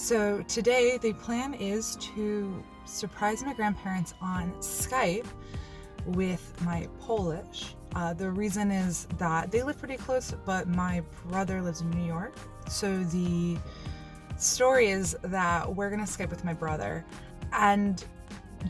So today the plan is to surprise my grandparents on Skype with my Polish. The reason is that they live pretty close, but my brother lives in New York. So the story is that we're gonna Skype with my brother, and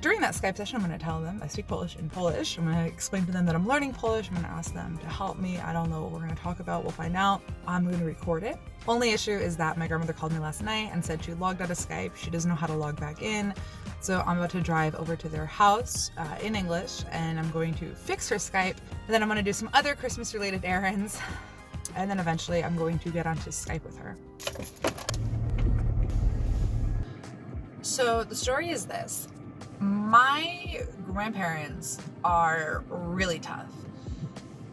during that Skype session, I'm going to tell them I speak Polish in Polish. I'm going to explain to them that I'm learning Polish. I'm going to ask them to help me. I don't know what we're going to talk about. We'll find out. I'm going to record it. Only issue is that my grandmother called me last night and said she logged out of Skype. She doesn't know how to log back in. So I'm about to drive over to their house in English, and I'm going to fix her Skype. And then I'm going to do some other Christmas related errands. And then eventually I'm going to get onto Skype with her. So the story is this. My grandparents are really tough.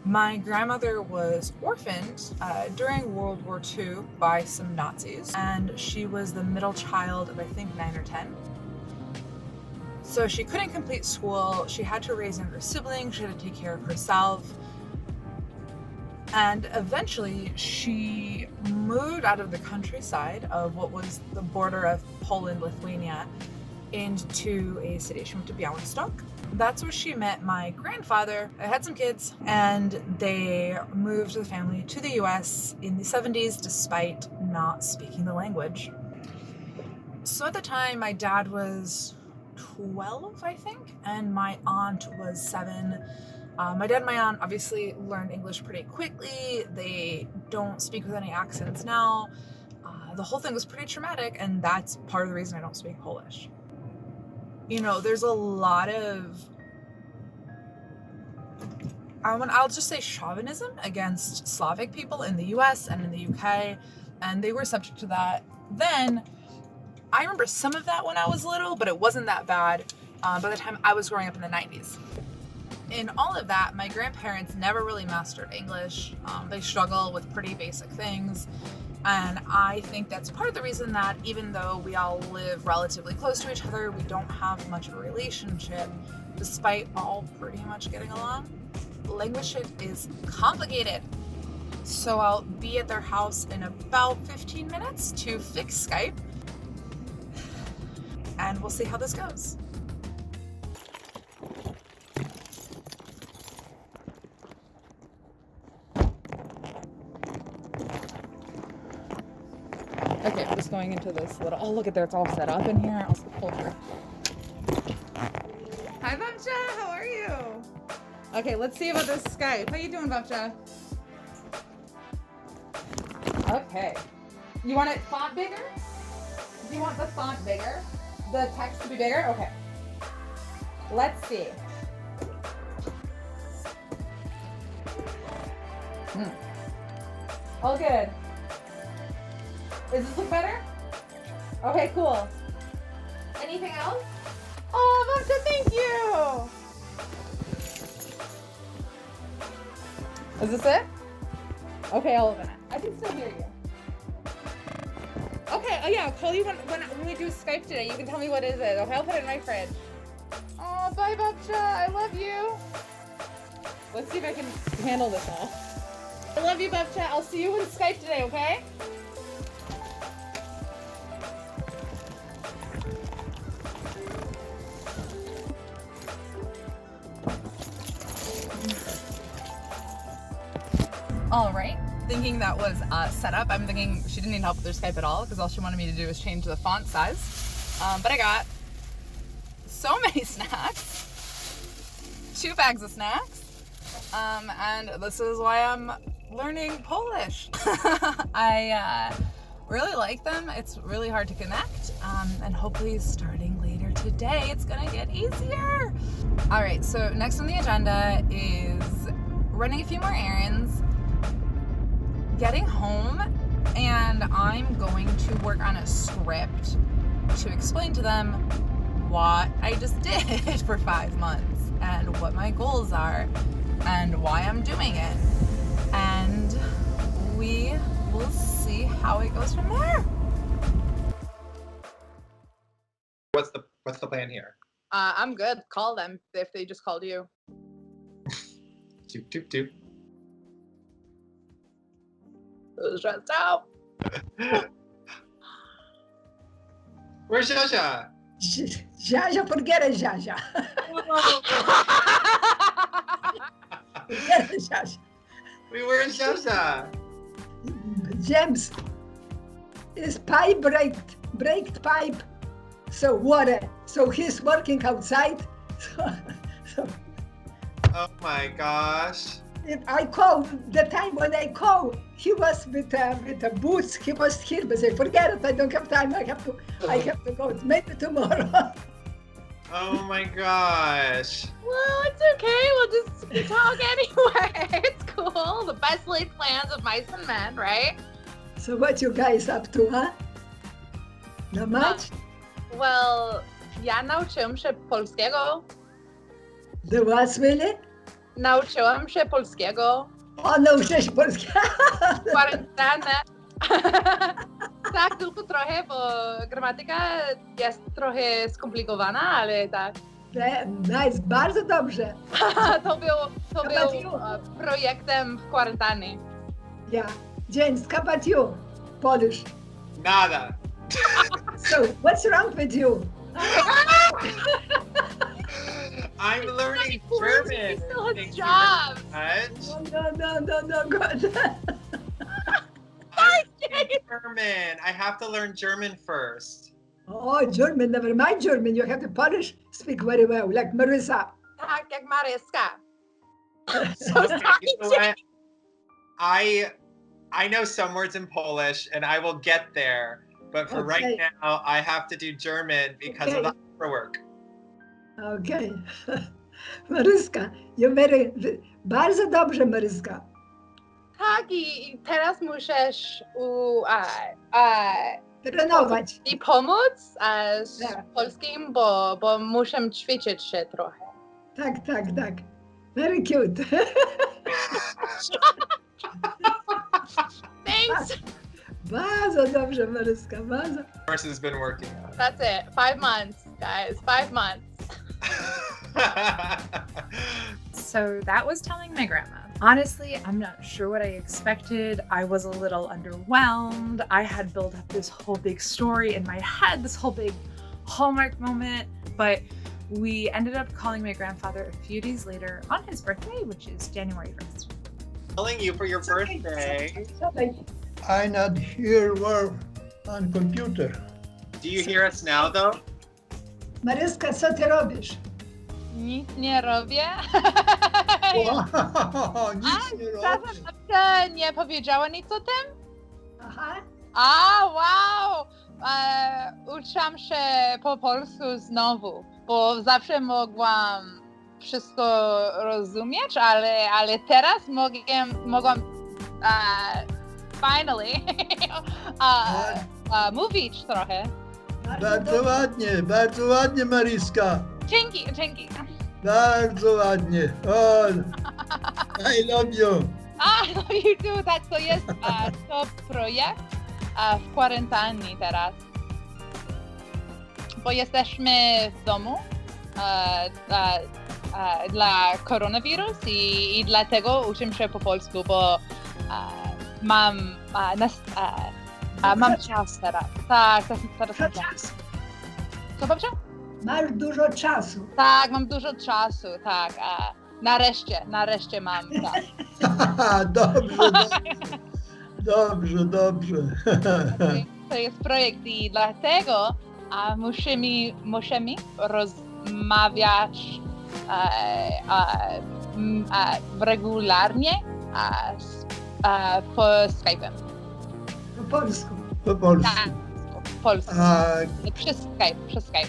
My grandmother was orphaned during World War II by some Nazis, and she was the middle child of I think 9 or 10. So she couldn't complete school. She had to raise younger siblings. She had to take care of herself. And eventually she moved out of the countryside of what was the border of Poland, Lithuania, into a city. She went to Białystok. That's where she met my grandfather. I had some kids, and they moved the family to the US in the 70s despite not speaking the language. So at the time, my dad was 12, I think, and my aunt was 7. My dad and my aunt obviously learned English pretty quickly. They don't speak with any accents now. The whole thing was pretty traumatic, and that's part of the reason I don't speak Polish. You know, there's a lot of, I'll just say chauvinism against Slavic people in the US and in the UK, and they were subject to that. Then, I remember some of that when I was little, but it wasn't that bad by the time I was growing up in the 90s. In all of that, my grandparents never really mastered English. They struggle with pretty basic things. And I think that's part of the reason that even though we all live relatively close to each other, we don't have much of a relationship, despite all pretty much getting along. Language shit is complicated. So I'll be at their house in about 15 minutes to fix Skype. And we'll see how this goes. Okay, I'm just going into this little, oh look at there, it's all set up in here. I'll pull through. Hi Babcha, how are you? Okay, let's see about this Skype. How you doing, Babcha? Okay. You want it font bigger? Do you want the font bigger? The text to be bigger? Okay. Let's see. All good. Does this look better? Okay, cool. Anything else? Oh, Babcha, thank you! Is this it? Okay, I'll open it. I can still hear you. Okay, oh yeah, I'll call you when we do Skype today. You can tell me what is it. Okay, I'll put it in my fridge. Oh, bye, Babcha. I love you. Let's see if I can handle this all. I love you, Babcha. I'll see you in Skype today, okay? All right, thinking that was set up. I'm thinking she didn't need help with her Skype at all because all she wanted me to do was change the font size. But I got so many snacks, 2 bags of snacks, and this is why I'm learning Polish. I really like them. It's really hard to connect, and hopefully starting later today, it's gonna get easier. All right, so next on the agenda is running a few more errands, getting home, and I'm going to work on a script to explain to them what I just did for 5 months and what my goals are and why I'm doing it. And we will see how it goes from there. What's the plan here? I'm good. Call them if they just called you. Toot toot toot. Stressed out. Where's Jaja? Jaja, forget it, Jaja. Forget it, Jaja. Wait, where's Jaja? James, his pipe breaked pipe. So water. So he's working outside. So Oh my gosh. if I call, the time when I call, he was with the boots. He was here, but I forget it. I don't have time. I have to go. Maybe tomorrow. Oh my gosh. Well, it's okay. We'll just talk anyway. It's cool. The best laid plans of mice and men, right? So what you guys up to, huh? Not much? Well, ja nauczyłam się polskiego. The what, really? Nauczyłam się polskiego. O, nauczyłeś się polskiego. Kwarantannę. Tak, tylko trochę, bo gramatyka jest trochę skomplikowana, ale tak. Nice, bardzo dobrze. To był projektem w kwarantannie. Yeah. James, how about you? Polish. Nada. So, what's wrong with you? I'm learning He German. still has Thank you jobs. very much. No, good. I'm learning German. I have to learn German first. Oh, German, never mind German. You have to Polish speak very well, like Marissa. Tak, jak Maryska. Okay, you know what? I know some words in Polish and I will get there. But for right Okay. now, I have to do German because of the Okay. paperwork. Okay. Maryska, bardzo dobrze, Maryska. Tak, i teraz musisz Trenować. i pomóc z Tak. polskim, bo muszę ćwiczyć się trochę. Tak. Very cute. Thanks. Bardzo dobrze, Maryska, bardzo. Course has been working on. That's it. 5 months, guys. 5 months. So that was telling my grandma. Honestly, I'm not sure what I expected. I was a little underwhelmed. I had built up this whole big story in my head, this whole big Hallmark moment, but we ended up calling my grandfather a few days later on his birthday, which is January 1st. Calling you for your birthday. I not hear well on computer. Do you hear us now though? Maryska, co ty robisz? Nic nie robię. Wow, nic nie robię. Zawsze nie powiedziała nic o tym? Aha. Wow! Uczyłam się po polsku znowu, bo zawsze mogłam wszystko rozumieć, ale teraz mogłam finally mówić trochę. Bardzo ładnie, Maryska. Dzięki. Bardzo ładnie. O, I love you. No you do, tak, to jest to projekt w kwarantannie teraz. Bo jesteśmy w domu dla koronawirus i dlatego uczę się po polsku, bo mam czas teraz. Tak, teraz mam czas. Co babcia? Masz dużo czasu. Tak, mam dużo czasu, tak. Nareszcie mam czas. Dobrze. To jest projekt i dlatego musimy rozmawiać regularnie po Skype'em. Po polsku. Po polsku. Tak, po polsku. Przez Skype.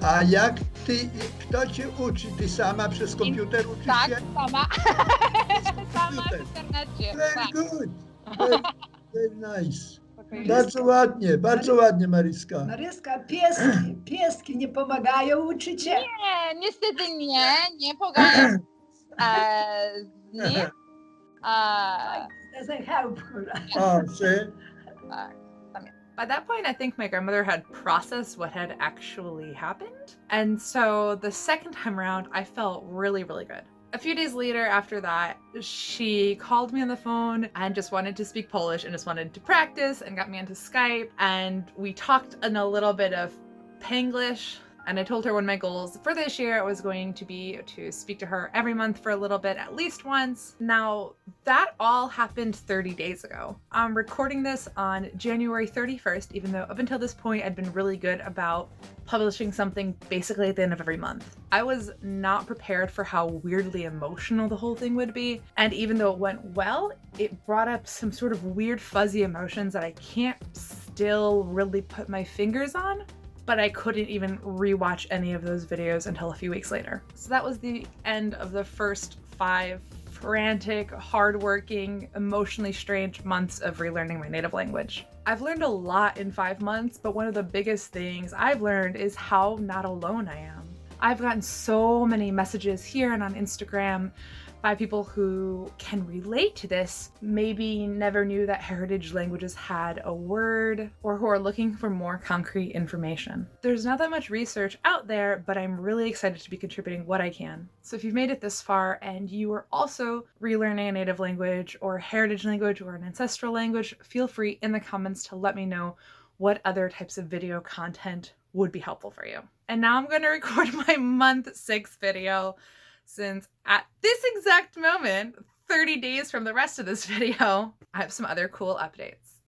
A jak ty, kto cię uczy? Ty sama przez komputer uczysz Tak, się? sama komputer. w internecie. Very Tak. good. Very nice. Okay. Bardzo ładnie, Maryska. Maryska, pieski nie pomagają uczyć się? Nie, niestety nie pomagają. Nie. Doesn't help her. Oh, see? By that point, I think my grandmother had processed what had actually happened. And so the second time around, I felt really, really good. A few days later after that, she called me on the phone and just wanted to speak Polish and just wanted to practice and got me onto Skype. And we talked in a little bit of Penglish. And I told her one of my goals for this year was going to be to speak to her every month for a little bit, at least once. Now, that all happened 30 days ago. I'm recording this on January 31st, even though up until this point, I'd been really good about publishing something basically at the end of every month. I was not prepared for how weirdly emotional the whole thing would be. And even though it went well, it brought up some sort of weird fuzzy emotions that I can't still really put my fingers on. But I couldn't even rewatch any of those videos until a few weeks later. So that was the end of the first 5 frantic, hardworking, emotionally strange months of relearning my native language. I've learned a lot in 5 months, but one of the biggest things I've learned is how not alone I am. I've gotten so many messages here and on Instagram by people who can relate to this, maybe never knew that heritage languages had a word, or who are looking for more concrete information. There's not that much research out there, but I'm really excited to be contributing what I can. So if you've made it this far and you are also relearning a native language or heritage language or an ancestral language, feel free in the comments to let me know what other types of video content would be helpful for you. And now I'm going to record my month 6 video, since at this exact moment, 30 days from the rest of this video, I have some other cool updates.